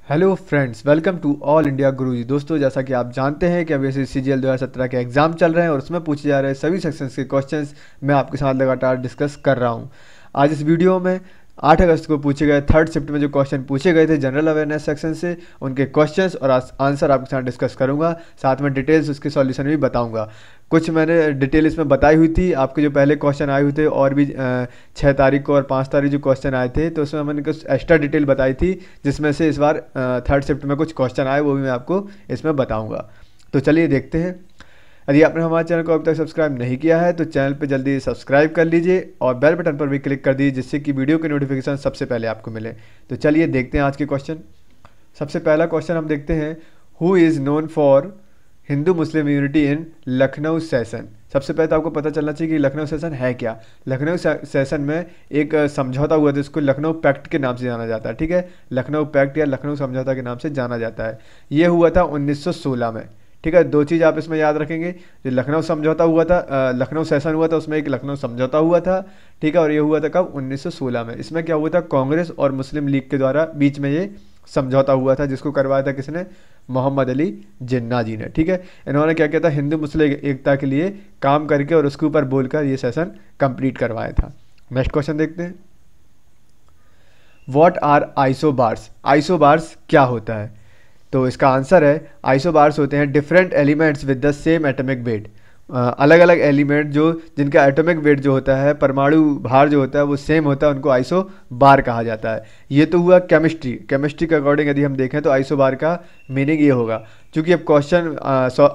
Hello friends, welcome to all India Guruji. दोस्तों, जैसा कि आप जानते हैं कि अभी CGL 2017 के एग्ज़ाम चल रहे हैं और उसमें पूछे जा रहे हैं सभी सेक्शंस के क्वेश्चंस मैं आपके साथ लगातार डिस्कस कर रहा हूं। आज इस वीडियो में 8 अगस्त को पूछे गए थर्ड शिफ्ट में जो क्वेश्चन पूछे गए थे जनरल अवेयरनेस सेक्शन से, उनके क्वेश्चंस और आंसर आपके साथ डिस्कस करूंगा। साथ में डिटेल्स उसके सॉल्यूशन भी बताऊंगा। कुछ मैंने डिटेल इसमें बताई हुई थी, आपके जो पहले क्वेश्चन आए हुए थे और भी 6 तारीख को और 5 तारीख जो क्वेश्चन आए थे, तो उसमें मैंने कुछ एक्स्ट्रा डिटेल बताई थी, जिसमें से इस बार थर्ड शिफ्ट में कुछ क्वेश्चन आए, वो भी मैं आपको इसमें बताऊंगा। तो चलिए देखते हैं। यदि आपने हमारे चैनल को अभी तक सब्सक्राइब नहीं किया है तो चैनल पर जल्दी सब्सक्राइब कर लीजिए और बेल बटन पर भी क्लिक कर दीजिए, जिससे कि वीडियो की नोटिफिकेशन सबसे पहले आपको मिले। तो चलिए देखते हैं आज के क्वेश्चन। सबसे पहला क्वेश्चन हम देखते हैं, who is known for Hindu Muslim unity in Lucknow session. सबसे पहले तो आपको पता चलना चाहिए कि लखनऊ सेशन है क्या। लखनऊ सेशन में एक समझौता हुआ था, जिसको लखनऊ पैक्ट के नाम से जाना जाता है। ठीक है, लखनऊ पैक्ट या लखनऊ समझौता के नाम से जाना जाता है। ये हुआ था 1916 में। ठीक है, दो चीज़ आप इसमें याद रखेंगे। जो लखनऊ समझौता हुआ था, लखनऊ सेशन हुआ था, उसमें एक लखनऊ समझौता हुआ था। ठीक है, और ये हुआ था कब? 1916 में। इसमें क्या हुआ था, कांग्रेस और मुस्लिम लीग के द्वारा बीच में ये समझौता हुआ था, जिसको करवाया था किसने? मोहम्मद अली जिन्ना जी ने। ठीक है, इन्होंने क्या किया था, हिंदू मुस्लिम एकता के लिए काम करके और उसके ऊपर बोलकर ये सेशन कंप्लीट करवाया था। नेक्स्ट क्वेश्चन देखते हैं, व्हाट आर आइसोबार्स। आइसोबार्स क्या होता है? तो इसका आंसर है, आइसोबार्स होते हैं different elements with the same atomic weight. अलग अलग एलिमेंट जो जिनका एटॉमिक वेट जो होता है, परमाणु भार जो होता है वो सेम होता है, उनको आइसो बार कहा जाता है। ये तो हुआ केमिस्ट्री। केमिस्ट्री के अकॉर्डिंग यदि हम देखें तो आइसो बार का मीनिंग ये होगा। क्योंकि अब क्वेश्चन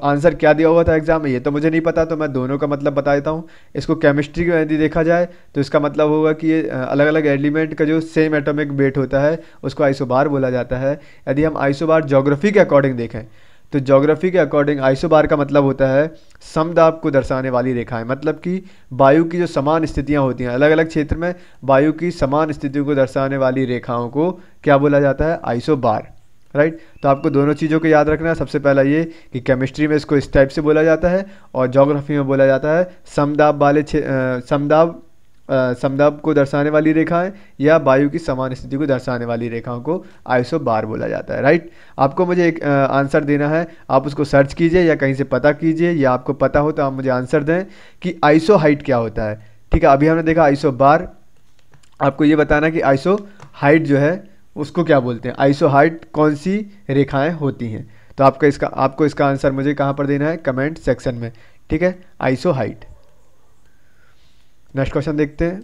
आंसर क्या दिया हुआ था एग्जाम में ये तो मुझे नहीं पता, तो मैं दोनों का मतलब बता देता हूँ। इसको केमिस्ट्री में यदि देखा जाए तो इसका मतलब होगा कि ये अलग अलग एलिमेंट का जो सेम एटॉमिक वेट होता है उसको आइसोबार बोला जाता है। यदि हम आइसोबार ज्योग्राफी के अकॉर्डिंग देखें तो ज्योग्राफी के अकॉर्डिंग आइसोबार का मतलब होता है समदाब को दर्शाने वाली रेखाएं। मतलब कि वायु की जो समान स्थितियां होती हैं अलग अलग क्षेत्र में, वायु की समान स्थितियों को दर्शाने वाली रेखाओं को क्या बोला जाता है? आइसोबार। राइट, तो आपको दोनों चीज़ों को याद रखना है। सबसे पहला ये कि केमिस्ट्री में इसको इस टाइप से बोला जाता है और ज्योग्राफी में बोला जाता है समदाब वाले समदाब को दर्शाने वाली रेखाएं या वायु की समान स्थिति को दर्शाने वाली रेखाओं को आइसोबार बोला जाता है। राइट, आपको मुझे एक आंसर देना है, आप उसको सर्च कीजिए या कहीं से पता कीजिए, या आपको पता हो तो आप मुझे आंसर दें कि आइसो हाइट क्या होता है। ठीक है, अभी हमने देखा आइसोबार, आपको ये बताना कि आइसो हाइट जो है उसको क्या बोलते हैं। आइसो हाइट कौन सी रेखाएं होती हैं? तो आपको इसका आंसर मुझे कहाँ पर देना है? कमेंट सेक्शन में। ठीक है, आइसो हाइट। नेक्स्ट क्वेश्चन देखते हैं,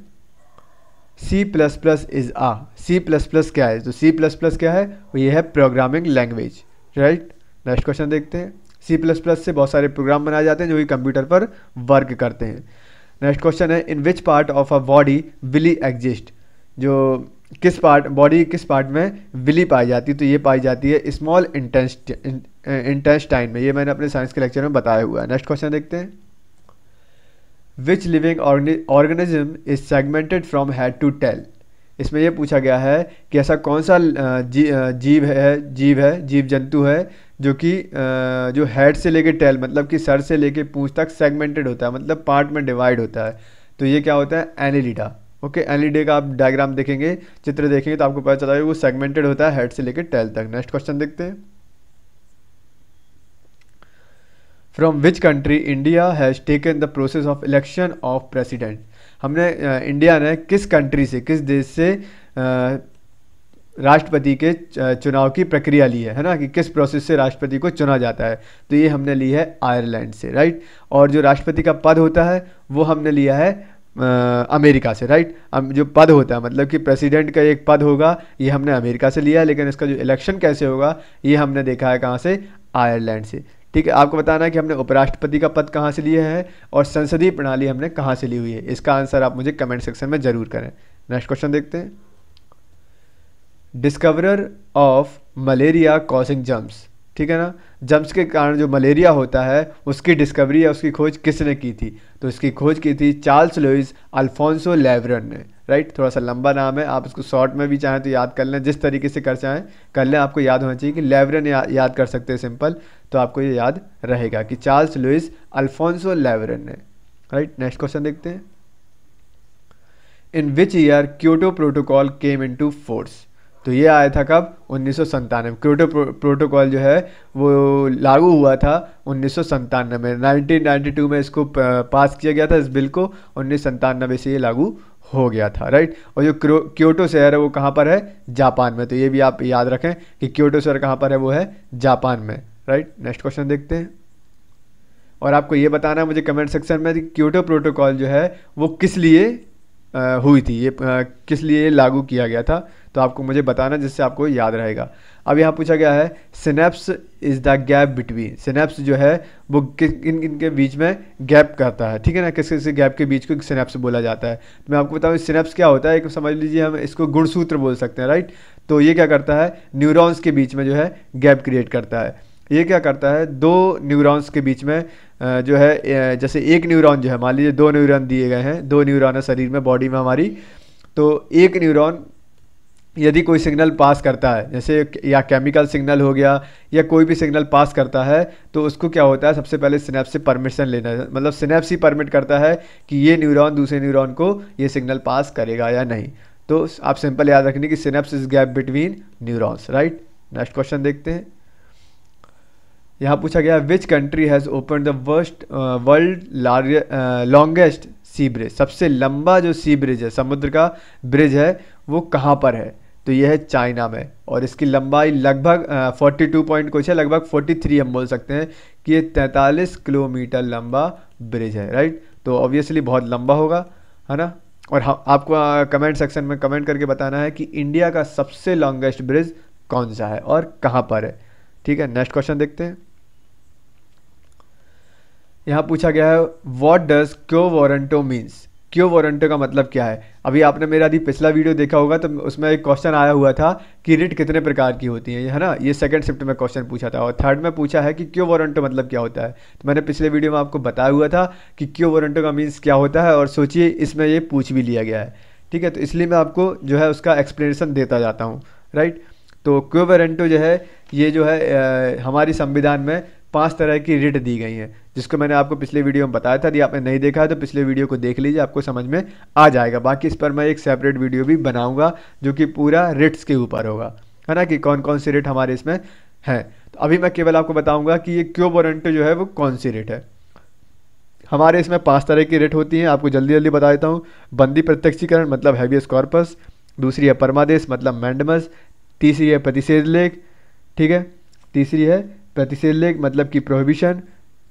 C plus plus is a. C plus plus क्या है? तो सी प्लस प्लस क्या है? वो ये है programming language. Right, next question देखते हैं, सी प्लस प्लस से बहुत सारे प्रोग्राम बनाए जाते हैं जो कि कंप्यूटर पर वर्क करते हैं। नेक्स्ट क्वेश्चन है, in which part of a body villi exist. जो बॉडी किस पार्ट में विली पाई जाती है? तो ये पाई जाती है स्मॉल इंटेस्टाइन में। ये मैंने अपने साइंस के लेक्चर में बताया हुआ है। नेक्स्ट क्वेश्चन देखते हैं, which living organism is segmented from head to tail. इसमें यह पूछा गया है कि ऐसा कौन सा जीव जंतु है जो कि जो हेड से लेके टेल मतलब कि सर से लेके पूंछ तक सेगमेंटेड होता है, मतलब पार्ट में डिवाइड होता है। तो ये क्या होता है? एनिलिडा। ओके, एनिलिडे का आप डायग्राम देखेंगे, चित्र देखेंगे तो आपको पता चला वो सेगमेंटेड होता है हेड से लेके टेल तक। नेक्स्ट क्वेश्चन देखते हैं, from which country India has taken the process of election of president. हमने इंडिया ने किस कंट्री से, किस देश से राष्ट्रपति के चुनाव की प्रक्रिया ली है ना, कि किस प्रोसेस से राष्ट्रपति को चुना जाता है? तो ये हमने ली है आयरलैंड से। राइट, और जो राष्ट्रपति का पद होता है वो हमने लिया है अमेरिका से। राइट, जो पद होता है मतलब कि प्रेसिडेंट का एक पद होगा, ये हमने अमेरिका से लिया है, लेकिन इसका जो इलेक्शन कैसे होगा ये हमने देखा है कहाँ से? आयरलैंड से। ठीक है, आपको बताना है कि हमने उपराष्ट्रपति का पद कहाँ से लिए हैं और संसदीय प्रणाली हमने कहाँ से ली हुई है। इसका आंसर आप मुझे कमेंट सेक्शन में जरूर करें। नेक्स्ट क्वेश्चन देखते हैं, discoverer of malaria causing germs. ठीक है ना, जम्प्स के कारण जो मलेरिया होता है उसकी डिस्कवरी या उसकी खोज किसने की थी? तो इसकी खोज की थी चार्ल्स लुइस अल्फोंसो लेवरन ने। राइट, थोड़ा सा लंबा नाम है, आप इसको शॉर्ट में भी चाहें तो याद कर लें, जिस तरीके से कर चाहें कर लें। आपको याद होना चाहिए कि लेवरन याद कर सकते हैं सिंपल, तो आपको ये याद रहेगा कि चार्ल्स लुइस अल्फोंसो लेवरन ने। राइट, नेक्स्ट क्वेश्चन देखते हैं, in which year Kyoto protocol came into force. तो ये आया था कब? 1997। क्योटो प्रोटोकॉल जो है वो लागू हुआ था 1997 में। 1992 में इसको पास किया गया था इस बिल को, 1997 से ये लागू हो गया था, राइट। और जो क्योटो शहर है वो कहाँ पर है? जापान में। तो ये भी आप याद रखें कि क्योटो शहर कहाँ पर है, वो है जापान में, राइट। नेक्स्ट क्वेश्चन देखते हैं। और आपको ये बताना है मुझे कमेंट सेक्शन में कि क्योटो प्रोटोकॉल जो है वो किस लिए हुई थी, ये किस लिए लागू किया गया था, तो आपको मुझे बताना, जिससे आपको याद रहेगा। अब यहाँ पूछा गया है synapse is the gap between. Synapse जो है वो किन किन के बीच में गैप करता है, ठीक है ना, किस किस गैप के बीच को सिनेप्स बोला जाता है। तो मैं आपको बताऊँ सिनेप्स क्या होता है, एक समझ लीजिए हम इसको गुणसूत्र बोल सकते हैं, राइट। तो ये क्या करता है? न्यूरॉन्स के बीच में जो है गैप क्रिएट करता है। ये क्या करता है? दो न्यूरॉन्स के बीच में जो है जैसे एक न्यूरॉन जो है, मान लीजिए दो न्यूरॉन दिए गए हैं, दो न्यूरॉन है शरीर में, बॉडी में हमारी। तो एक न्यूरॉन यदि कोई सिग्नल पास करता है, जैसे या केमिकल सिग्नल हो गया या कोई भी सिग्नल पास करता है, तो उसको क्या होता है? सबसे पहले सिनेप्स से परमिशन लेना है, मतलब सिनेप्स ही परमिट करता है कि ये न्यूरॉन दूसरे न्यूरॉन को ये सिग्नल पास करेगा या नहीं। तो आप सिंपल याद रखनी कि synapse is gap between neurons, right. Next question देखते हैं। यहाँ पूछा गया which country has open the world longest sea bridge. सबसे लंबा जो सी ब्रिज है, समुद्र का ब्रिज है, वो कहाँ पर है? तो ये है चाइना में, और इसकी लंबाई लगभग 42 पॉइंट कुछ है, लगभग 43 हम बोल सकते हैं कि ये 43 किलोमीटर लंबा ब्रिज है, राइट। तो ऑब्वियसली बहुत लंबा होगा, है ना। और आपको कमेंट सेक्शन में कमेंट करके बताना है कि इंडिया का सबसे लॉन्गेस्ट ब्रिज कौन सा है और कहाँ पर है, ठीक है। नेक्स्ट क्वेश्चन देखते हैं। यहाँ पूछा गया है व्हाट डज क्यो वारंटो मीन्स। क्यो वारंटो का मतलब क्या है? अभी आपने मेरा यदि पिछला वीडियो देखा होगा तो उसमें एक क्वेश्चन आया हुआ था कि रिट कितने प्रकार की होती है, है ना। ये सेकंड शिफ्ट में क्वेश्चन पूछा था, और थर्ड में पूछा है कि क्यो वारंटो मतलब क्या होता है। तो मैंने पिछले वीडियो में आपको बताया हुआ था कि क्यो वारंटो का मीन्स क्या होता है, और सोचिए इसमें ये पूछ भी लिया गया है, ठीक है। तो इसलिए मैं आपको जो है उसका एक्सप्लेनेशन देता जाता हूँ, राइट। तो क्यो वारंटो जो है ये जो है हमारी संविधान में 5 तरह की रिट दी गई हैं, जिसको मैंने आपको पिछले वीडियो में बताया था। यदि आपने नहीं देखा है तो पिछले वीडियो को देख लीजिए, आपको समझ में आ जाएगा। बाकी इस पर मैं एक सेपरेट वीडियो भी बनाऊंगा जो कि पूरा रिट्स के ऊपर होगा, है ना, कि कौन कौन सी रिट हमारे इसमें हैं। तो अभी मैं केवल आपको बताऊंगा कि ये क्यो वारंटो जो है वो कौन सी रिट है। हमारे इसमें 5 तरह की रिट होती हैं, आपको जल्दी जल्दी बता देता हूँ। बंदी प्रत्यक्षीकरण मतलब हैबियस कॉर्पस, दूसरी है परमादेश मतलब मैंडमस, तीसरी है प्रतिषेध लेख, ठीक है, तीसरी है प्रतिषेध लेख मतलब कि प्रोहिबिशन,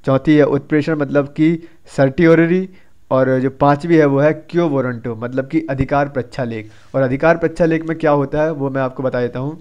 चौथी है उत्प्रेषण मतलब कि सर्टियोररी, और जो पांचवी है वो है क्यो वारंटो मतलब कि अधिकार प्रच्छालेख। और अधिकार प्रच्छालेख में क्या होता है वो मैं आपको बता देता हूँ।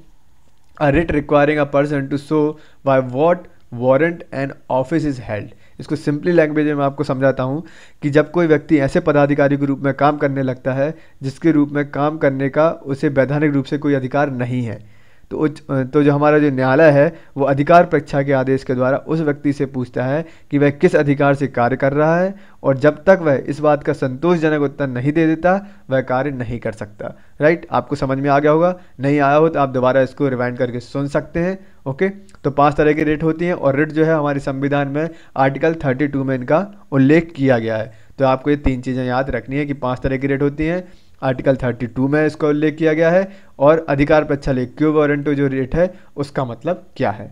A writ requiring a person to show by what warrant and office is held. इसको सिंपली लैंग्वेज में आपको समझाता हूँ कि जब कोई व्यक्ति ऐसे पदाधिकारी के रूप में काम करने लगता है जिसके रूप में काम करने का उसे वैधानिक रूप से कोई अधिकार नहीं है, तो जो हमारा जो न्यायालय है वो अधिकार परीक्षा के आदेश के द्वारा उस व्यक्ति से पूछता है कि वह किस अधिकार से कार्य कर रहा है, और जब तक वह इस बात का संतोषजनक उत्तर नहीं दे देता वह कार्य नहीं कर सकता, राइट। आपको समझ में आ गया होगा, नहीं आया हो तो आप दोबारा इसको रिवाइंड करके सुन सकते हैं, ओके। तो 5 तरह की रिट होती हैं, और रिट जो है हमारे संविधान में आर्टिकल 32 में इनका उल्लेख किया गया है। तो आपको ये 3 चीज़ें याद रखनी है कि 5 तरह की रिट होती हैं, आर्टिकल 32 में इसका उल्लेख किया गया है, और अधिकार प्रच्छालेख क्यो वारंटो जो रेट है उसका मतलब क्या है,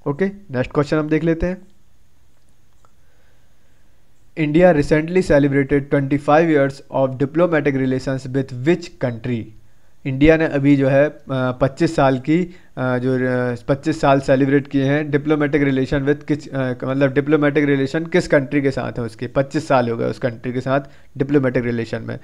ओके। नेक्स्ट क्वेश्चन हम देख लेते हैं। India recently celebrated 25 years of diplomatic relations with which country. India ने अभी जो है 25 साल की 25 साल सेलिब्रेट किए हैं डिप्लोमेटिक रिलेशन विथ किस मतलब डिप्लोमेटिक रिलेशन किस कंट्री के साथ है, उसके 25 साल हो गए उस कंट्री के साथ डिप्लोमेटिक रिलेशन में।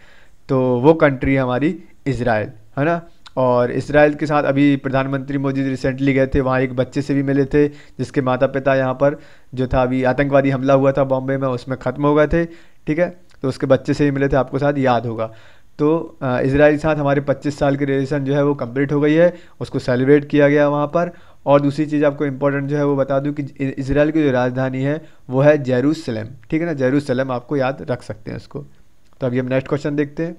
तो वो कंट्री है हमारी इजराइल, है ना। और इजराइल के साथ अभी प्रधानमंत्री मोदी रिसेंटली गए थे, वहाँ एक बच्चे से भी मिले थे जिसके माता पिता यहाँ पर जो था अभी आतंकवादी हमला हुआ था बॉम्बे में उसमें ख़त्म हो गए थे, ठीक है। तो उसके बच्चे से भी मिले थे, आपको शायद याद होगा। तो इजराइल के साथ हमारे 25 साल की रिलेशन जो है वो कंप्लीट हो गई है, उसको सेलिब्रेट किया गया वहाँ पर। और दूसरी चीज़ आपको इंपॉर्टेंट जो है वो बता दूँ कि इजराइल की जो राजधानी है वो है जेरूसलम, ठीक है ना, जेरूसलम आपको याद रख सकते हैं इसको। तो अभी हम नेक्स्ट क्वेश्चन देखते हैं।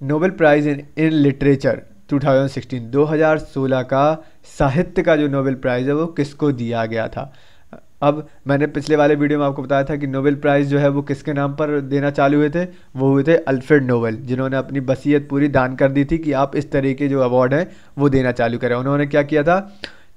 नोबेल प्राइज़ इन लिटरेचर 2016 का साहित्य का जो नोबेल प्राइज़ है वो किसको दिया गया था। अब मैंने पिछले वाले वीडियो में आपको बताया था कि नोबेल प्राइज़ जो है वो किसके नाम पर देना चालू हुए थे, वो हुए थे अल्फ्रेड नोबेल, जिन्होंने अपनी वसीयत पूरी दान कर दी थी कि आप इस तरह के जो अवार्ड हैं वो देना चालू करें। उन्होंने क्या किया था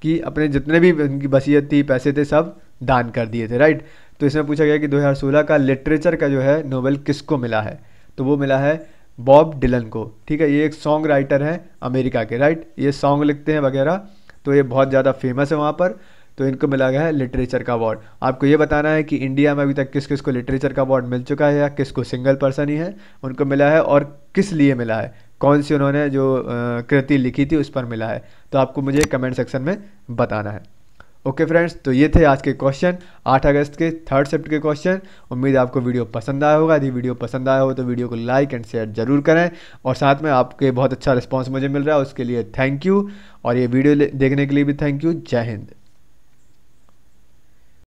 कि अपने जितने भी उनकी वसीयत थी, पैसे थे, सब दान कर दिए थे, राइट। तो इसमें पूछा गया कि 2016 का लिटरेचर का जो है नोबेल किसको मिला है, तो वो मिला है बॉब डिलन को, ठीक है। ये एक सॉन्ग राइटर हैं अमेरिका के, राइट, ये सॉन्ग लिखते हैं वगैरह, तो ये बहुत ज़्यादा फेमस है वहाँ पर, तो इनको मिला गया है लिटरेचर का अवार्ड। आपको ये बताना है कि इंडिया में अभी तक किस किस को लिटरेचर का अवार्ड मिल चुका है या किसको सिंगल पर्सन ही है उनको मिला है और किस लिए मिला है, कौन सी उन्होंने जो कृति लिखी थी उस पर मिला है, तो आपको मुझे कमेंट सेक्शन में बताना है। ओके फ्रेंड्स, तो ये थे आज के क्वेश्चन, 8 अगस्त के थर्ड शिफ्ट के क्वेश्चन। उम्मीद है आपको वीडियो पसंद आया होगा। यदि वीडियो पसंद आया हो तो वीडियो को लाइक एंड शेयर जरूर करें, और साथ में आपके बहुत अच्छा रिस्पांस मुझे मिल रहा है उसके लिए थैंक यू, और ये वीडियो देखने के लिए भी थैंक यू। जय हिंद।